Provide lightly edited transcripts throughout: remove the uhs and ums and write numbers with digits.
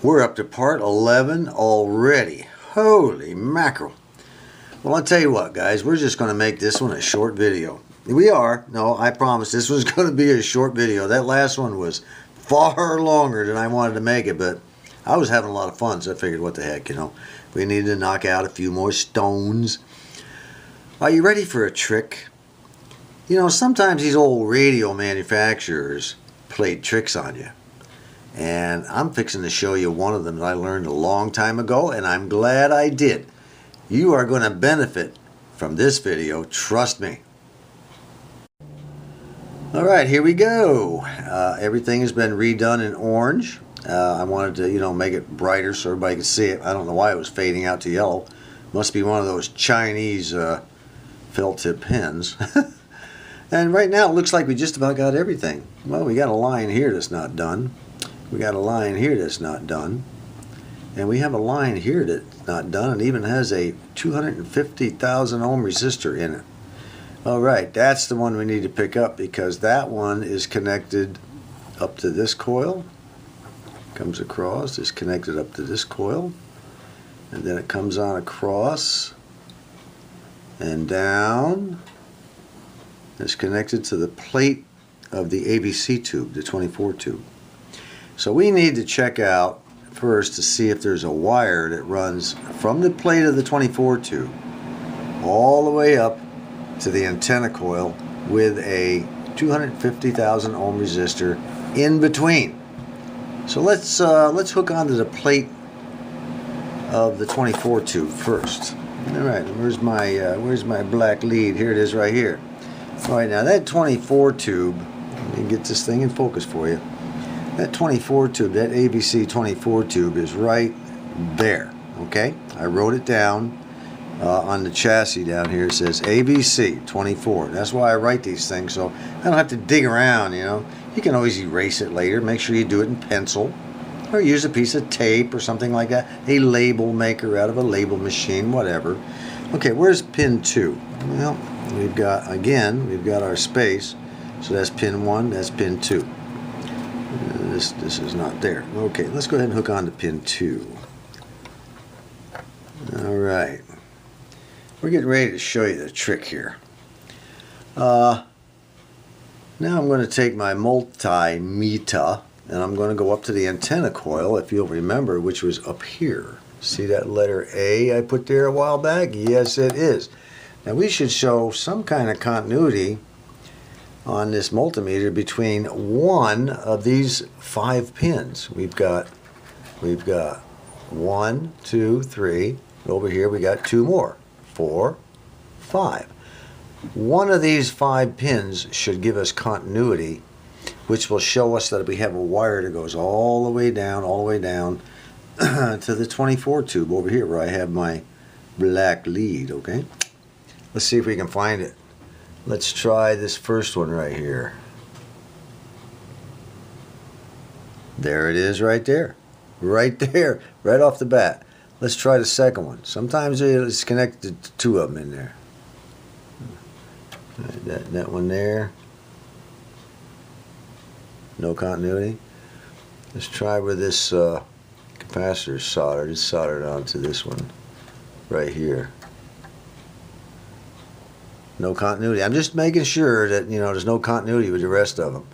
We're up to part 11 already. Holy mackerel. Well, I'll tell you what, guys. We're just going to make this one a short video. We are. No, I promise this was going to be a short video. That last one was far longer than I wanted to make it, but I was having a lot of fun, so I figured, what the heck, we needed to knock out a few more stones. Are you ready for a trick? Sometimes these old radio manufacturers played tricks on you. And I'm fixing to show you one of them that I learned a long time ago, and I'm glad I did. You are going to benefit from this video, trust me. Alright, here we go. Everything has been redone in orange. I wanted to, make it brighter so everybody could see it. I don't know why it was fading out to yellow. Must be one of those Chinese felt tip pens. And right now it looks like we just about got everything. Well, we got a line here that's not done. We got a line here that's not done. And we have a line here that's not done. It even has a 250,000 ohm resistor in it. Alright, that's the one we need to pick up, because that one is connected up to this coil. Comes across, is connected up to this coil. And then it comes on across and down. It's connected to the plate of the ABC tube, the 24 tube. So we need to check out first to see if there's a wire that runs from the plate of the 24 tube all the way up to the antenna coil with a 250,000 ohm resistor in between. So let's hook onto the plate of the 24 tube first. All right, where's my black lead? Here it is, right here. All right, now that 24 tube, let me get this thing in focus for you. That 24 tube, that ABC 24 tube is right there, okay? I wrote it down on the chassis down here. It says ABC 24. That's why I write these things, so I don't have to dig around, You can always erase it later. Make sure you do it in pencil, or use a piece of tape or something like that. A label maker out of a label machine, whatever. Okay, where's pin 2? Well, we've got our space. So that's pin 1, that's pin 2. This is not there. Okay, let's go ahead and hook on to pin 2. Alright. We're getting ready to show you the trick here. Now I'm going to take my multimeter and I'm going to go up to the antenna coil, if you'll remember, which was up here. See that letter A I put there a while back? Yes, it is. Now we should show some kind of continuity on this multimeter between one of these 5 pins. We've got 1, 2, 3. Over here we got 2 more. 4, 5. One of these 5 pins should give us continuity, which will show us that we have a wire that goes all the way down to the 24 tube over here where I have my black lead, okay? Let's see if we can find it. Let's try this first one right here. There it is right there. Right there, right off the bat. Let's try the second one. Sometimes it's connected to 2 of them in there. That one there. No continuity. Let's try with this capacitor soldered. It's soldered onto this one right here. No continuity. I'm just making sure that there's no continuity with the rest of them.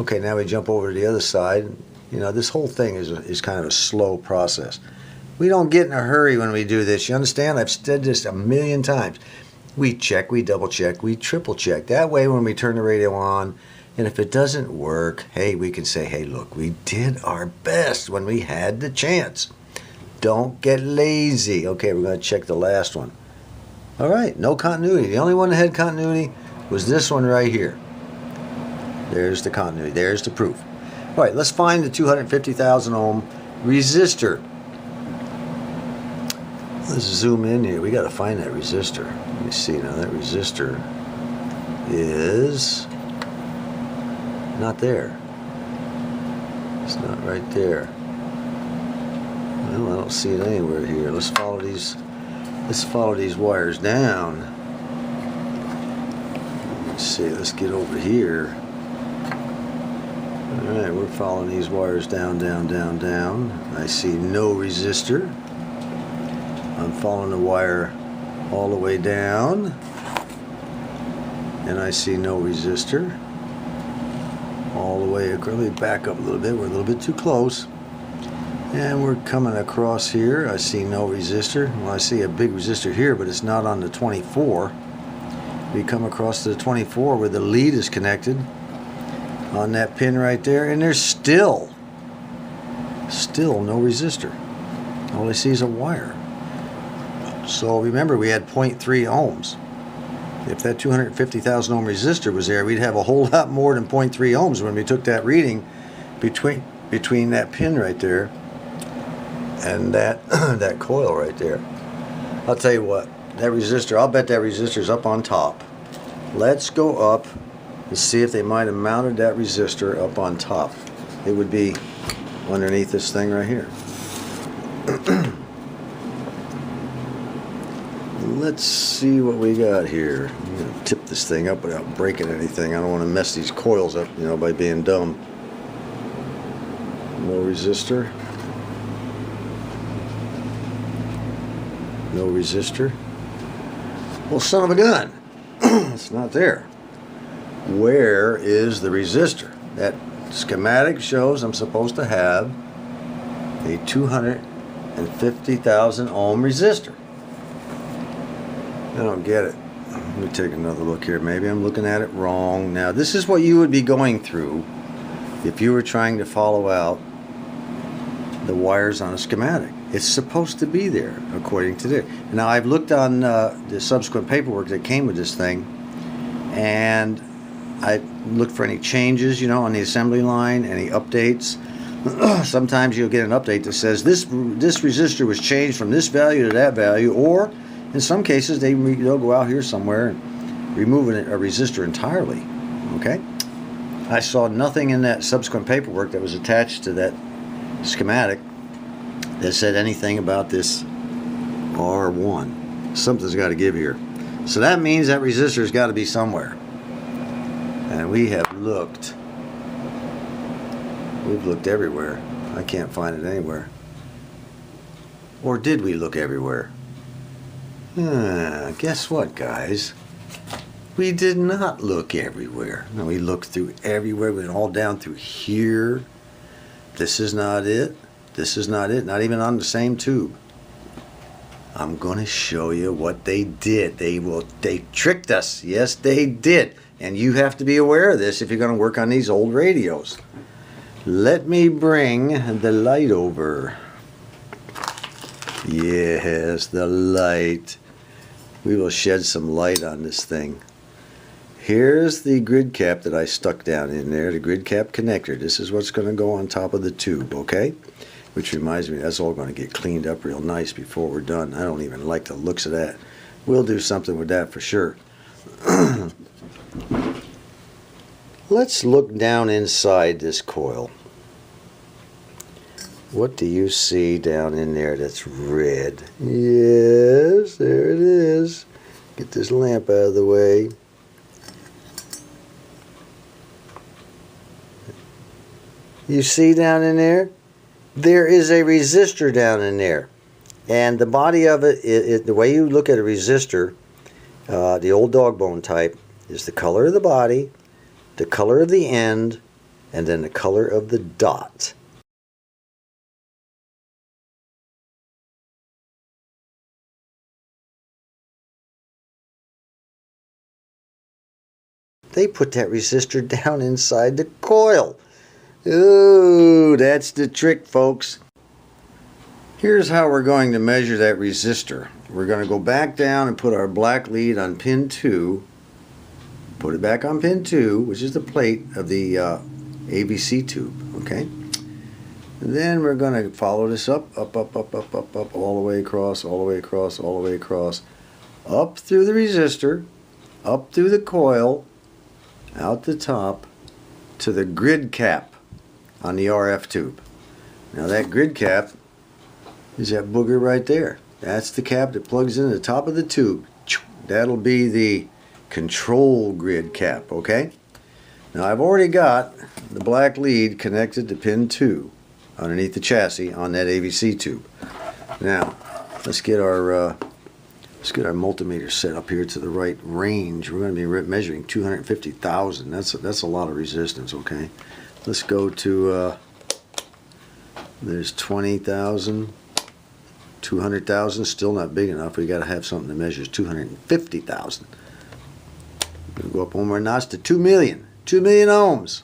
Okay, now we jump over to the other side. This whole thing is kind of a slow process. We don't get in a hurry when we do this. You understand? I've said this a million times. We check, we double check, we triple check. That way when we turn the radio on, and if it doesn't work, hey, we can say, hey, look, we did our best when we had the chance. Don't get lazy. Okay, we're going to check the last one. All right, no continuity. The only one that had continuity was this one right here. There's the continuity. There's the proof. All right, let's find the 250,000 ohm resistor. Let's zoom in here. We got to find that resistor. Let me see now. That resistor is not there. It's not right there. Well, I don't see it anywhere here. Let's follow these wires down. Let's see. Let's get over here. Alright, we're following these wires down, down, down, down. I see no resistor. I'm following the wire all the way down, and I see no resistor. All the way, let me back up a little bit, we're a little bit too close. And we're coming across here, I see no resistor. Well, I see a big resistor here, but it's not on the 24. We come across to the 24 where the lead is connected on that pin right there, and there's still no resistor. All I see is a wire. So remember, we had 0.3 ohms. If that 250,000 ohm resistor was there, we'd have a whole lot more than 0.3 ohms when we took that reading between that pin right there and that that coil right there. I'll tell you what, that resistor, I'll bet that resistor's up on top. Let's go up and see if they might have mounted that resistor up on top. It would be underneath this thing right here. Let's see what we got here. I'm going to tip this thing up without breaking anything. I don't want to mess these coils up, you know, by being dumb. No resistor. No resistor. Well, son of a gun. It's not there. Where is the resistor? That schematic shows I'm supposed to have a 250,000 ohm resistor. I don't get it. Let me take another look here. Maybe I'm looking at it wrong. Now, this is what you would be going through if you were trying to follow out the wires on a schematic. It's supposed to be there, according to this. Now, I've looked on the subsequent paperwork that came with this thing, and I looked for any changes, you know, on the assembly line, any updates. Sometimes you'll get an update that says this resistor was changed from this value to that value, or in some cases they'll go out here somewhere and remove a resistor entirely. Okay, I saw nothing in that subsequent paperwork that was attached to that schematic that said anything about this R1. Something's got to give here. So that means that resistor's got to be somewhere. And we have looked. We've looked everywhere. I can't find it anywhere. Or did we look everywhere? Guess what, guys? We did not look everywhere. No, we looked through everywhere. We went all down through here. This is not it. This is not it. Not even on the same tube. I'm going to show you what they did. They tricked us. Yes, they did. And you have to be aware of this if you're going to work on these old radios. Let me bring the light over. Yes, the light. We will shed some light on this thing. Here's the grid cap that I stuck down in there, the grid cap connector. This is what's going to go on top of the tube, okay? Which reminds me, that's all going to get cleaned up real nice before we're done. I don't even like the looks of that. We'll do something with that for sure. Let's look down inside this coil. What do you see down in there that's red? Yes, there it is. Get this lamp out of the way. You see down in there? There is a resistor down in there. And the body of it, the way you look at a resistor, the old dog bone type, is the color of the body, the color of the end, and then the color of the dot. They put that resistor down inside the coil. Ooh, that's the trick, folks. Here's how we're going to measure that resistor. We're going to go back down and put our black lead on pin 2. Put it back on pin 2, which is the plate of the ABC tube. Okay. And then we're going to follow this up, up, all the way across, all the way across, all the way across, up through the resistor, up through the coil, out the top to the grid cap on the RF tube. Now that grid cap is that booger right there. That's the cap that plugs into the top of the tube. That'll be the control grid cap, okay? Now I've already got the black lead connected to pin 2 underneath the chassis on that AVC tube. Now let's get our multimeter set up here to the right range. We're going to be measuring 250,000. That's a lot of resistance. Okay, let's go to there's 20,000, 200,000. Still not big enough. We got to have something that measures 250,000. We'll go up one more notch to 2 million. 2 million ohms.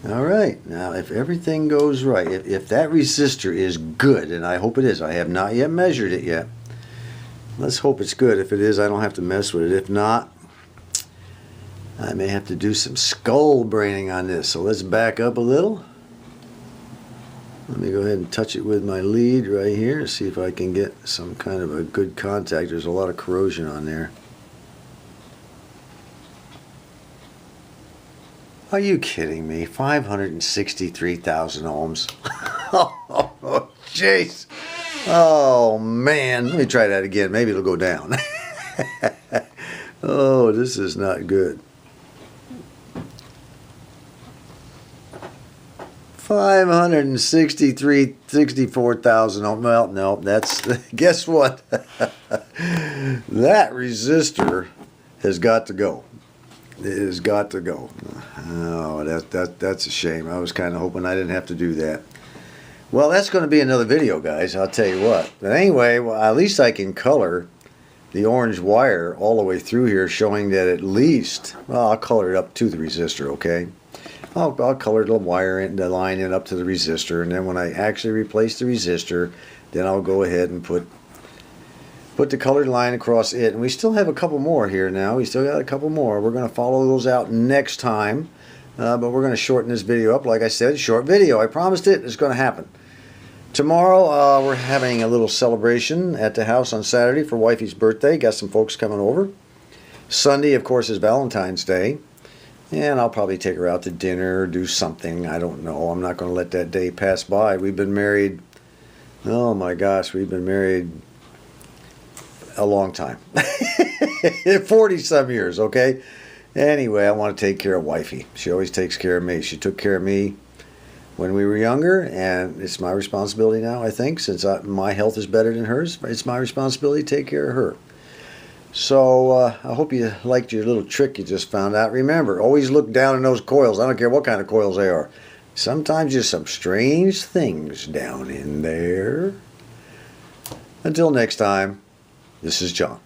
All right. Now, if everything goes right, if that resistor is good, and I hope it is. I have not yet measured it yet. Let's hope it's good. If it is, I don't have to mess with it. If not, I may have to do some skull braining on this. So let's back up a little. Let me go ahead and touch it with my lead right here. See if I can get some kind of a good contact. There's a lot of corrosion on there. Are you kidding me? 563,000 ohms. Oh, jeez. Oh, man. Let me try that again. Maybe it'll go down. Oh, this is not good. 64,000 ohms. Well, no, that's... Guess what? That resistor has got to go. It has got to go. Oh, that's a shame. I was kind of hoping I didn't have to do that. Well, that's going to be another video, guys. I'll tell you what. But anyway, well, at least I can color the orange wire all the way through here, showing that at least, well, I'll color it up to the resistor, okay? I'll color the wire in, the line in up to the resistor, and then when I actually replace the resistor, then I'll go ahead and put the colored line across it. And we still have a couple more here now. We still got a couple more. We're going to follow those out next time. But we're going to shorten this video up. Like I said, short video. I promised it. It's going to happen. Tomorrow, we're having a little celebration at the house on Saturday for Wifey's birthday. Got some folks coming over. Sunday, of course, is Valentine's Day. And I'll probably take her out to dinner or do something. I don't know. I'm not going to let that day pass by. We've been married, oh my gosh, we've been married a long time. 40-some years, okay? Anyway, I want to take care of Wifey. She always takes care of me. She took care of me when we were younger, and it's my responsibility now, I think, since my health is better than hers. It's my responsibility to take care of her. So I hope you liked your little trick you just found out. Remember, always look down in those coils. I don't care what kind of coils they are. Sometimes there's some strange things down in there. Until next time, this is John.